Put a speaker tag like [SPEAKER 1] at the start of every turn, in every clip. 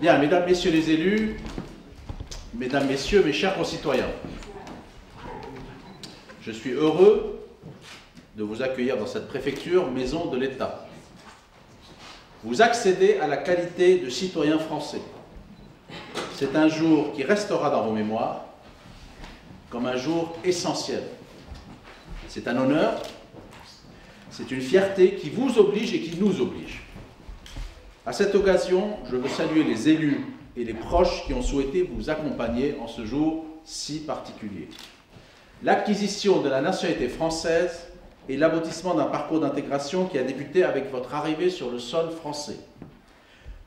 [SPEAKER 1] Bien, mesdames, messieurs les élus, mesdames, messieurs, mes chers concitoyens, je suis heureux de vous accueillir dans cette préfecture, maison de l'État. Vous accédez à la qualité de citoyen français. C'est un jour qui restera dans vos mémoires comme un jour essentiel. C'est un honneur, c'est une fierté qui vous oblige et qui nous oblige. À cette occasion, je veux saluer les élus et les proches qui ont souhaité vous accompagner en ce jour si particulier. L'acquisition de la nationalité française est l'aboutissement d'un parcours d'intégration qui a débuté avec votre arrivée sur le sol français.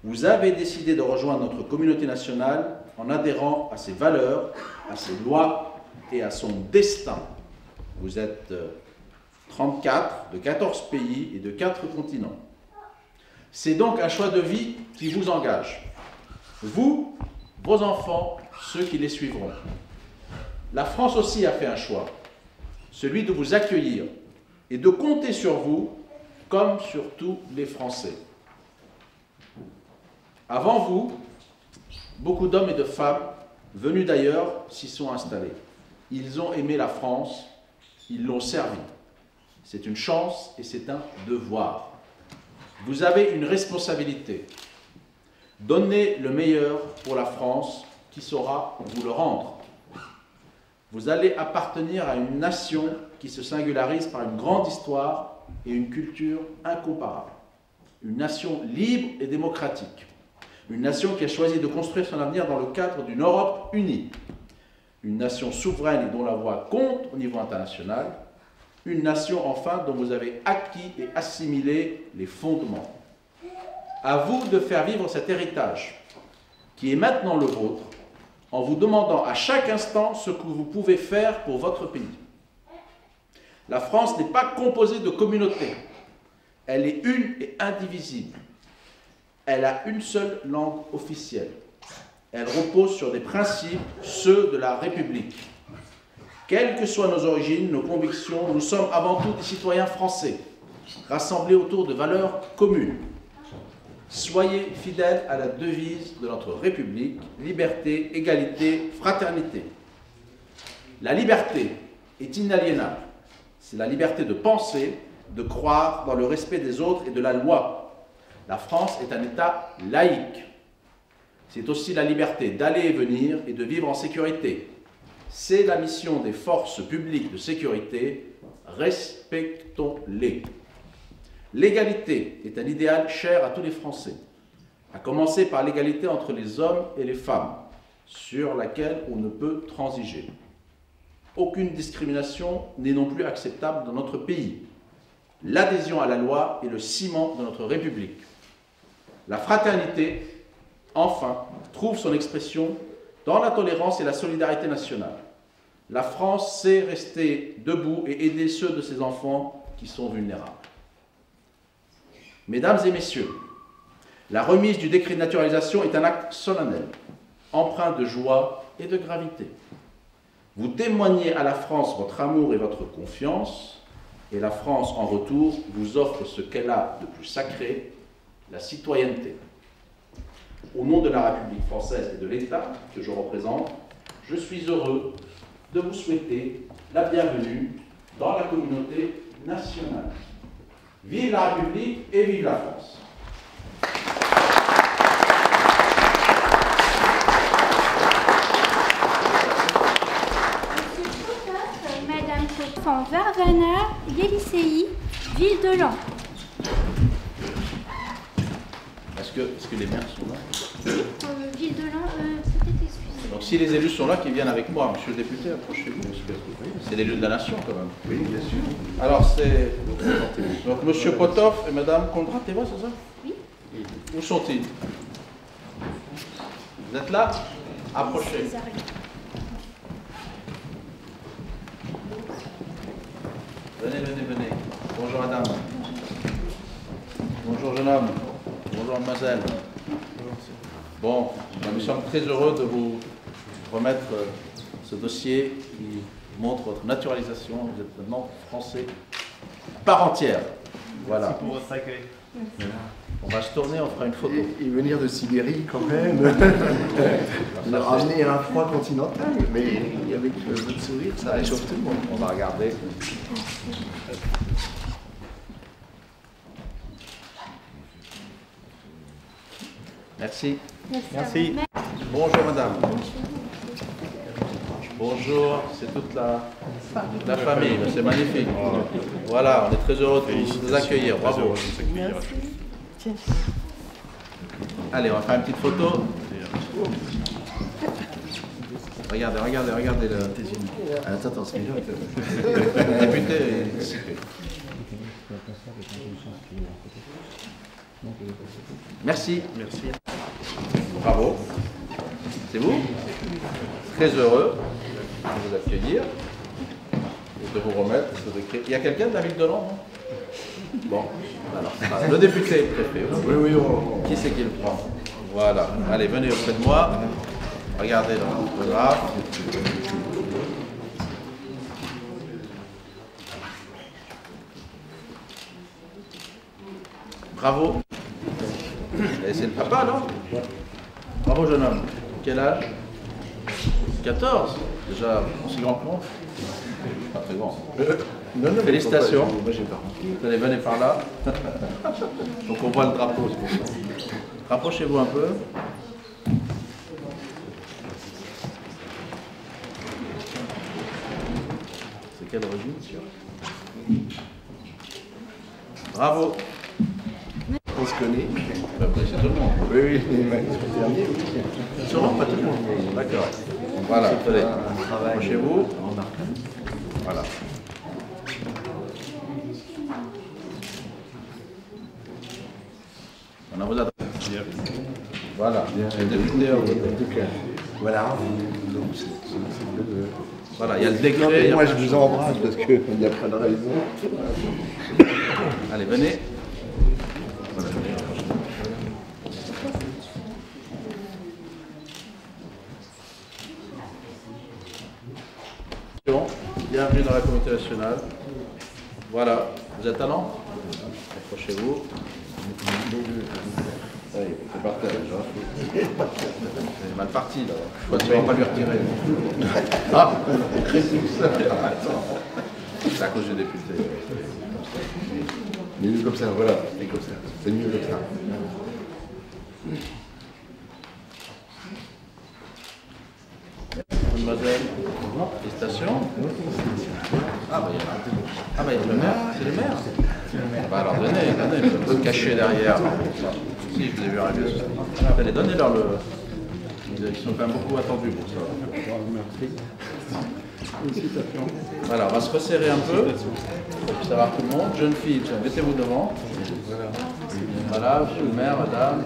[SPEAKER 1] Vous avez décidé de rejoindre notre communauté nationale en adhérant à ses valeurs, à ses lois et à son destin. Vous êtes 34 de 14 pays et de 4 continents. C'est donc un choix de vie qui vous engage. Vous, vos enfants, ceux qui les suivront. La France aussi a fait un choix, celui de vous accueillir et de compter sur vous comme sur tous les Français. Avant vous, beaucoup d'hommes et de femmes venus d'ailleurs s'y sont installés. Ils ont aimé la France, ils l'ont servi. C'est une chance et c'est un devoir. Vous avez une responsabilité. Donnez le meilleur pour la France qui saura vous le rendre. Vous allez appartenir à une nation qui se singularise par une grande histoire et une culture incomparable. Une nation libre et démocratique. Une nation qui a choisi de construire son avenir dans le cadre d'une Europe unie. Une nation souveraine et dont la voix compte au niveau international. Une nation, enfin, dont vous avez acquis et assimilé les fondements. À vous de faire vivre cet héritage, qui est maintenant le vôtre, en vous demandant à chaque instant ce que vous pouvez faire pour votre pays. La France n'est pas composée de communautés. Elle est une et indivisible. Elle a une seule langue officielle. Elle repose sur des principes, ceux de la République. Quelles que soient nos origines, nos convictions, nous sommes avant tout des citoyens français, rassemblés autour de valeurs communes. Soyez fidèles à la devise de notre République, liberté, égalité, fraternité. La liberté est inaliénable. C'est la liberté de penser, de croire dans le respect des autres et de la loi. La France est un État laïque. C'est aussi la liberté d'aller et venir et de vivre en sécurité. C'est la mission des forces publiques de sécurité. Respectons-les. L'égalité est un idéal cher à tous les Français, à commencer par l'égalité entre les hommes et les femmes, sur laquelle on ne peut transiger. Aucune discrimination n'est non plus acceptable dans notre pays. L'adhésion à la loi est le ciment de notre République. La fraternité, enfin, trouve son expression dans la tolérance et la solidarité nationale. La France sait rester debout et aider ceux de ses enfants qui sont vulnérables. Mesdames et messieurs, la remise du décret de naturalisation est un acte solennel, empreint de joie et de gravité. Vous témoignez à la France votre amour et votre confiance, et la France, en retour, vous offre ce qu'elle a de plus sacré, la citoyenneté. Au nom de la République française et de l'État que je représente, je suis heureux de vous souhaiter la bienvenue dans la communauté nationale. Vive la République et vive la France!
[SPEAKER 2] Madame Van Varvana, Yélisei, ville de Laon.
[SPEAKER 1] Est-ce que les maires sont là?
[SPEAKER 2] Oui, ville de Laon, peut-être excusez.
[SPEAKER 1] Donc si les élus sont là, qu'ils viennent avec moi, monsieur le député, approchez-vous, parce que c'est l'élu de la nation quand même.
[SPEAKER 3] Oui, bien sûr.
[SPEAKER 1] Alors c'est donc monsieur Potov et madame Kondrateva, c'est ça?
[SPEAKER 2] Oui.
[SPEAKER 1] Où sont-ils? Vous êtes là? Approchez. venez. Bonjour madame. Bonjour jeune homme. Bonjour mademoiselle. Bon, nous sommes très heureux de vous remettre ce dossier qui montre votre naturalisation. Vous êtes maintenant français à part entière. Voilà.
[SPEAKER 3] Merci pour votre accueil.
[SPEAKER 1] On va se tourner, on fera une photo.
[SPEAKER 4] Et venir de Sibérie quand même, le ramener à un froid continental, mais avec votre sourire, ça réchauffe tout le monde.
[SPEAKER 1] On va regarder. Merci.
[SPEAKER 3] Merci.
[SPEAKER 1] Bonjour madame. Bonjour, c'est toute la famille, c'est magnifique. Voilà, on est très heureux de vous accueillir, bravo. Allez, on va faire une petite photo. Regardez le
[SPEAKER 4] Attends, c'est mieux.
[SPEAKER 1] député. Merci. Bravo. C'est vous. Très heureux de vous accueillir et de vous remettre ce décret. Il y a quelqu'un de la ville de Lens, non? Bon, alors, le député est préfet.
[SPEAKER 4] Oui,
[SPEAKER 1] Qui c'est qui le prend? Voilà. Allez, venez auprès de moi. Regardez le photographe. Bravo. Et c'est le papa, non? Bravo, jeune homme. Quel âge? 14. Déjà aussi grand que moi. Pas très grand.
[SPEAKER 4] Non,
[SPEAKER 1] Félicitations.
[SPEAKER 4] Moi, j'ai pas.
[SPEAKER 1] Allez, venez par là. Donc on voit le drapeau, c'est pour ça. Rapprochez-vous un peu. C'est quelle origine, monsieur? Bravo.
[SPEAKER 4] On se connaît.
[SPEAKER 1] C'est tout le monde.
[SPEAKER 4] Oui, le dernier, oui.
[SPEAKER 1] Sûrement pas tout le monde. D'accord. Voilà, attendez. Rapprochez-vous. Voilà. On a vos adresses. Voilà. C'est député.
[SPEAKER 4] Voilà.
[SPEAKER 1] Voilà, il y a le décret.
[SPEAKER 4] Moi, je vous embrasse parce qu'il n'y a pas de raison.
[SPEAKER 1] Allez, venez. Bienvenue dans la communauté nationale. Voilà, vous êtes à Lens? Approchez-vous. C'est par terre déjà. C'est mal parti là. Je crois qu'on va pas lui retirer. Ah, c'est à cause du député.
[SPEAKER 4] Mais comme ça, voilà. C'est comme ça. C'est mieux comme ça.
[SPEAKER 1] Mademoiselle, félicitations. Ah, bah, il y a le maire. C'est le maire. Bah, alors donnez, vous êtes caché derrière. Si, je vous ai vu arriver. Allez, donnez-leur le. Ils sont quand même beaucoup attendus pour ça. Voilà, on va se resserrer un peu. Pour savoir tout le monde. Jeune fille, mettez-vous devant. Voilà, monsieur le maire, madame.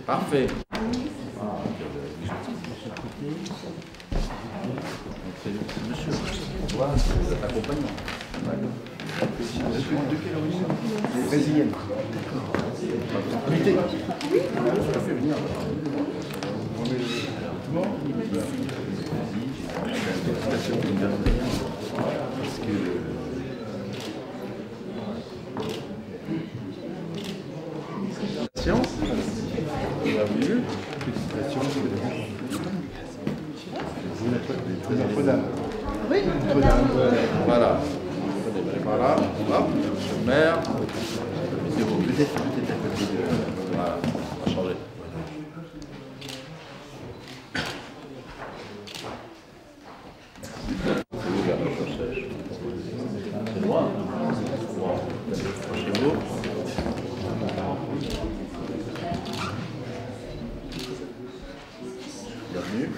[SPEAKER 1] Parfait. C'est monsieur. Vous êtes accompagnant.
[SPEAKER 4] De quelle origine? Brésilienne.
[SPEAKER 1] Lutter. Je fais venir.
[SPEAKER 4] Parce que
[SPEAKER 1] Science. Bienvenue. Voilà. Allez, par là. Hop. Monsieur le maire. Mettez-vous. Peut-être à côté de. Voilà. On va changer. C'est loin. Chez vous. Bienvenue.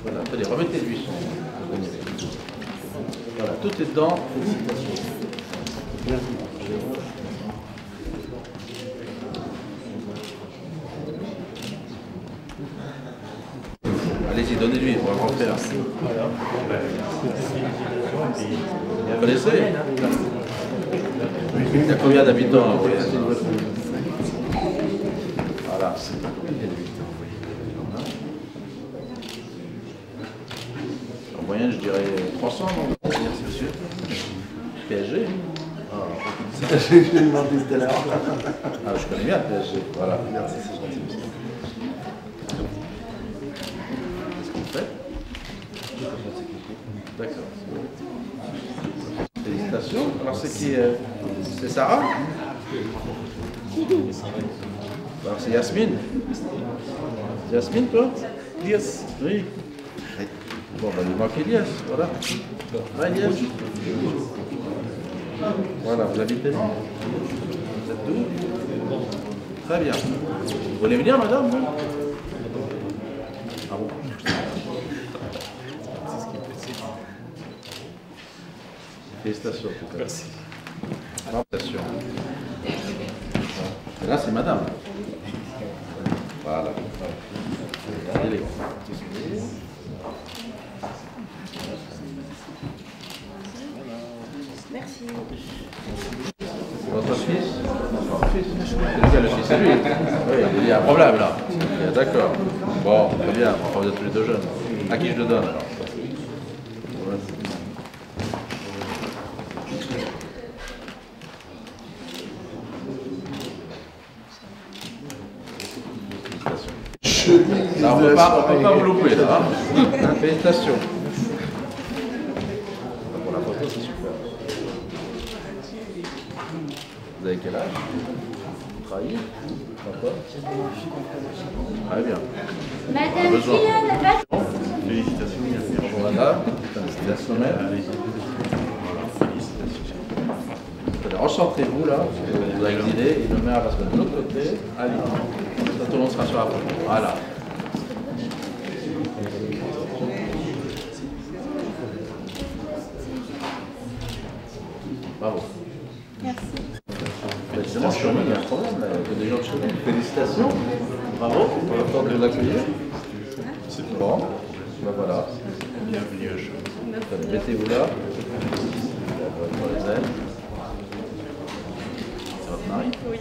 [SPEAKER 1] Voilà, attendez, remettez le buisson. Voilà, tout est dedans. Félicitations. Allez-y, donnez-lui, on va rentrer. Vous connaissez? Il y a combien d'habitants à Voyage? Voilà. En moyenne, je dirais 300, non? C'est sûr. PSG.
[SPEAKER 4] J'ai demandé tout à l'heure.
[SPEAKER 1] Ah, je connais bien le PSG. Voilà.
[SPEAKER 4] Merci, c'est gentil.
[SPEAKER 1] Qu'est-ce que vous faites? D'accord. Félicitations. Alors, c'est qui? C'est Sarah? Alors, c'est Yasmine. C'est Yasmine, toi? Yes. Oui. Bon, bah, il manque Elias. Voilà. Ouais, Elias. Voilà, vous habitez là? Vous êtes d'où? Très bien. Vous voulez venir, madame? Ah bon? Félicitations. En tout cas. Merci. Félicitations. Et là, c'est madame. Voilà. Allez.
[SPEAKER 2] Merci.
[SPEAKER 1] Votre fils? C'est lequel le fils? C'est lui. Oui, il y a un problème là. D'accord. Bon, très bien. Enfin, vous êtes tous les deux jeunes. À qui je le donne alors? Là, on ne peut pas vous louper là. Hein. Félicitations. Pour la photo, c'est super. Vous avez quel âge? Vous travaillez? D'accord. Très bien.
[SPEAKER 2] Madame Guyane,
[SPEAKER 1] félicitations. Bonjour madame. Félicitations. Félicitations. Recentrez-vous là, vous avez l'idée, et le maire va se mettre de l'autre côté. Allez, tout le monde sera sur la photo. Voilà. Bravo.
[SPEAKER 2] merci.
[SPEAKER 1] Félicitations, chez nous, il y a un problème, il y a des gens de chez nous. Félicitations. Bravo, on va faire de vous accueillir. C'est bon. Ben voilà. Bienvenue à chez nous. Mettez-vous là. Pour les ailes. C'est votre mari? Oui.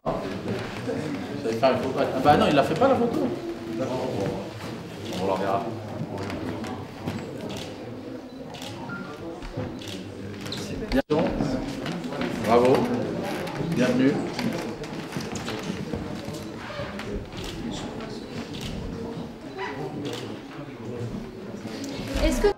[SPEAKER 1] Vous savez faire une photo? Ah bah non, il ne la fait pas la photo. D'accord. On l'enverra. Bravo, bienvenue.
[SPEAKER 2] Est-ce que...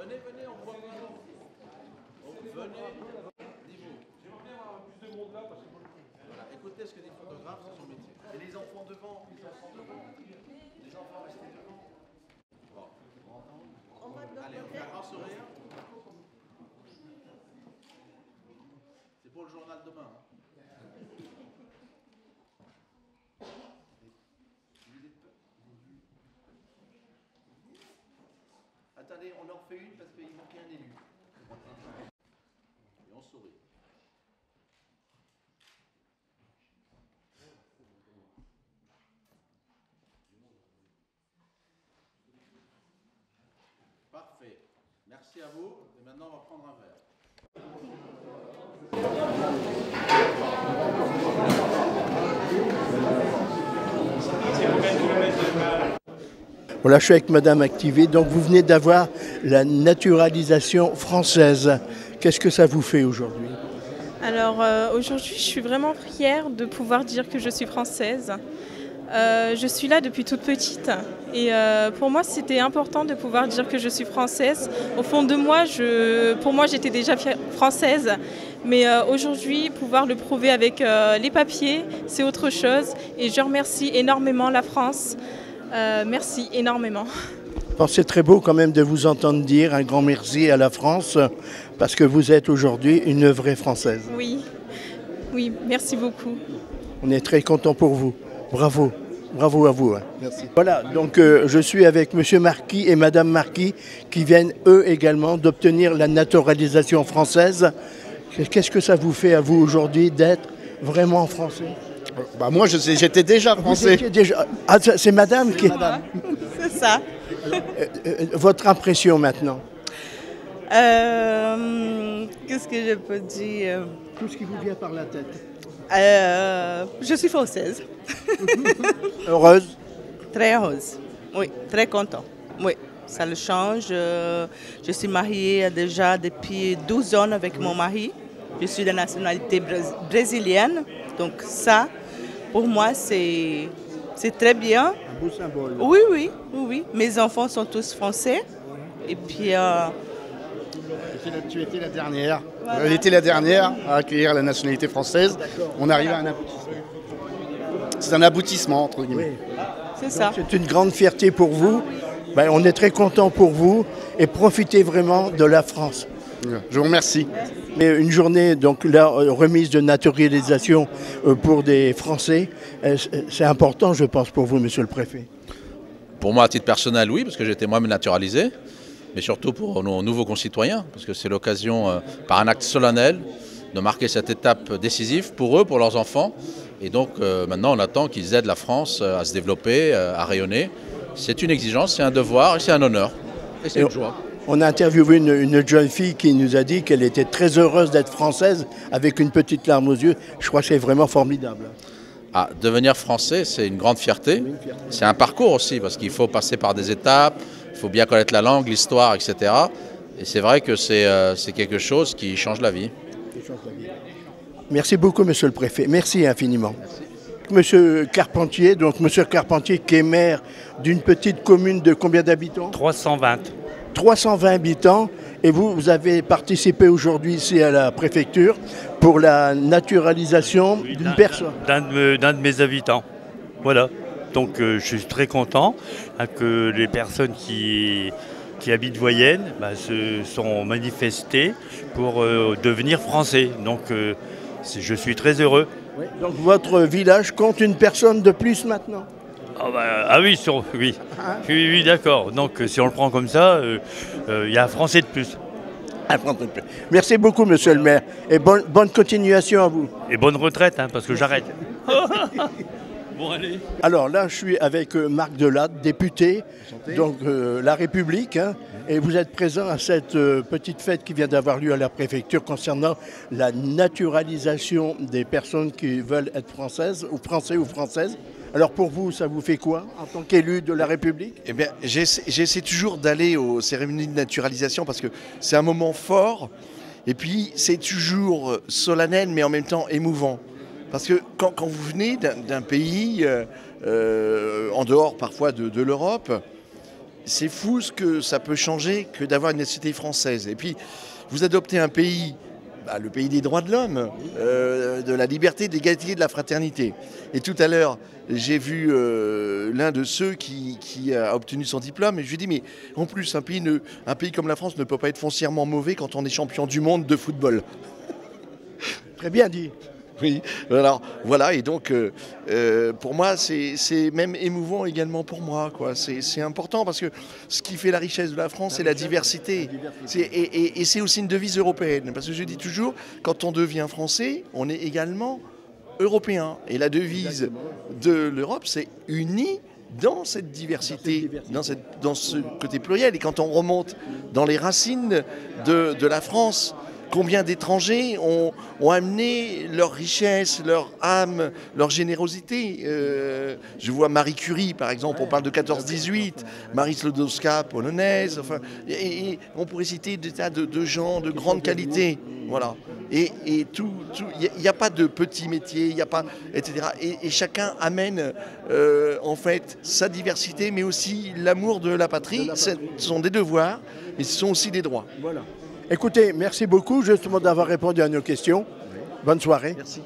[SPEAKER 1] Venez, on voit bien. Venez, dis-vous. J'aimerais bien avoir plus de monde là parce que... Voilà, écoutez ce que dit le photographe, c'est son métier. Et les enfants devant, les enfants restez devant. Bon. Allez, on fait un grand sourire. C'est pour le journal demain. Hein.
[SPEAKER 4] Attendez, on en fait une parce qu'il manquait un élu.
[SPEAKER 1] Et on sourit. Parfait. Merci à vous. Et maintenant, on va prendre un verre. S'il vous plaît.
[SPEAKER 3] Voilà, je suis avec Madame Activé. Donc vous venez d'avoir la naturalisation française. Qu'est-ce que ça vous fait aujourd'hui?
[SPEAKER 5] Alors aujourd'hui, je suis vraiment fière de pouvoir dire que je suis française. Je suis là depuis toute petite et pour moi c'était important de pouvoir dire que je suis française. Au fond de moi, pour moi j'étais déjà française, mais aujourd'hui pouvoir le prouver avec les papiers, c'est autre chose et je remercie énormément la France. Merci énormément.
[SPEAKER 3] Bon, c'est très beau quand même de vous entendre dire un grand merci à la France parce que vous êtes aujourd'hui une vraie Française.
[SPEAKER 5] Oui, oui, merci beaucoup.
[SPEAKER 3] On est très content pour vous. Bravo, bravo à vous. Hein. Merci. Voilà, donc je suis avec Monsieur Marquis et Madame Marquis qui viennent eux également d'obtenir la naturalisation française. Qu'est-ce que ça vous fait à vous aujourd'hui d'être vraiment français?
[SPEAKER 6] Bah moi j'étais déjà français.
[SPEAKER 3] Ah, c'est Madame qui est...
[SPEAKER 7] C'est ça.
[SPEAKER 3] Votre impression maintenant?
[SPEAKER 7] Qu'est-ce que je peux dire?
[SPEAKER 3] Tout ce qui vous vient par la tête.
[SPEAKER 7] Je suis française.
[SPEAKER 3] Heureuse?
[SPEAKER 7] Très heureuse. Oui, très content. Oui, ça le change. Je suis mariée déjà depuis 12 ans avec mon mari. Je suis de nationalité brésilienne. Donc ça, pour moi, c'est très bien.
[SPEAKER 3] Un beau symbole.
[SPEAKER 7] Oui, oui, oui, oui. Mes enfants sont tous français. Et puis...
[SPEAKER 6] Tu étais la dernière.
[SPEAKER 7] Voilà.
[SPEAKER 6] Elle était la dernière à accueillir la nationalité française. On arrive à un aboutissement. C'est un aboutissement, entre guillemets.
[SPEAKER 3] Oui.
[SPEAKER 7] C'est ça.
[SPEAKER 3] C'est une grande fierté pour vous. Ben, on est très content pour vous et profitez vraiment de la France.
[SPEAKER 6] Je vous remercie.
[SPEAKER 3] Mais une journée, donc la remise de naturalisation pour des Français, c'est important, je pense, pour vous, Monsieur le Préfet.
[SPEAKER 1] Pour moi, à titre personnel, oui, parce que j'étais moi-même naturalisé, mais surtout pour nos nouveaux concitoyens, parce que c'est l'occasion, par un acte solennel, de marquer cette étape décisive pour eux, pour leurs enfants. Et donc maintenant, on attend qu'ils aident la France à se développer, à rayonner. C'est une exigence, c'est un devoir et c'est un honneur. Et c'est une joie.
[SPEAKER 3] On a interviewé une jeune fille qui nous a dit qu'elle était très heureuse d'être française avec une petite larme aux yeux. Je crois que c'est vraiment formidable.
[SPEAKER 1] Ah, devenir français, c'est une grande fierté. C'est un parcours aussi, parce qu'il faut passer par des étapes, il faut bien connaître la langue, l'histoire, etc. Et c'est vrai que c'est quelque chose qui change la vie.
[SPEAKER 3] Merci beaucoup, Monsieur le Préfet. Merci infiniment. Merci. Monsieur Carpentier, donc Monsieur Carpentier qui est maire d'une petite commune de combien d'habitants?
[SPEAKER 8] 320.
[SPEAKER 3] 320 habitants. Et vous avez participé aujourd'hui ici à la préfecture pour la naturalisation d'une personne.
[SPEAKER 8] D'un de mes habitants. Voilà. Donc je suis très content que les personnes qui habitent Voyenne se sont manifestées pour devenir français. Donc je suis très heureux.
[SPEAKER 3] Oui. Donc votre village compte une personne de plus maintenant?
[SPEAKER 8] Oui, oui. Oui, d'accord. Donc si on le prend comme ça, il y a un Français de plus.
[SPEAKER 3] Merci beaucoup, Monsieur le maire. Et bonne continuation à vous.
[SPEAKER 8] Et bonne retraite, parce que j'arrête. Bon, allez.
[SPEAKER 3] Alors là, je suis avec Marc Delatte, député, donc La République. Et vous êtes présent à cette petite fête qui vient d'avoir lieu à la préfecture concernant la naturalisation des personnes qui veulent être françaises, ou français ou françaises. Alors pour vous, ça vous fait quoi en tant qu'élu de la République?
[SPEAKER 4] Eh bien, j'essaie toujours d'aller aux cérémonies de naturalisation parce que c'est un moment fort et puis c'est toujours solennel mais en même temps émouvant. Parce que quand vous venez d'un pays en dehors parfois de l'Europe, c'est fou ce que ça peut changer que d'avoir une nationalité française. Et puis vous adoptez un pays, le pays des droits de l'homme, de la liberté, de l'égalité et de la fraternité. Et tout à l'heure, j'ai vu l'un de ceux qui a obtenu son diplôme et je lui ai dit, mais en plus, un pays comme la France ne peut pas être foncièrement mauvais quand on est champion du monde de football.
[SPEAKER 3] Très bien dit.
[SPEAKER 4] Oui, alors voilà, et donc pour moi, c'est même émouvant également pour moi, quoi. C'est important parce que ce qui fait la richesse de la France, c'est la diversité. Et c'est aussi une devise européenne, parce que je dis toujours, quand on devient français, on est également européen. Et la devise de l'Europe, c'est unis dans cette diversité, dans ce côté pluriel. Et quand on remonte dans les racines de la France, Combien d'étrangers ont amené leur richesse, leur âme, leur générosité. Je vois Marie Curie, par exemple, on parle de 14-18, Marie Sklodowska, polonaise, enfin, et on pourrait citer des tas de gens de grande qualité. Voilà. Et tout, il n'y a pas de petits métiers, il n'y a pas, etc. Et chacun amène en fait sa diversité, mais aussi l'amour de la patrie. Ce sont des devoirs, mais ce sont aussi des droits.
[SPEAKER 3] Voilà. Écoutez, merci beaucoup justement d'avoir répondu à nos questions. Bonne soirée.
[SPEAKER 4] Merci.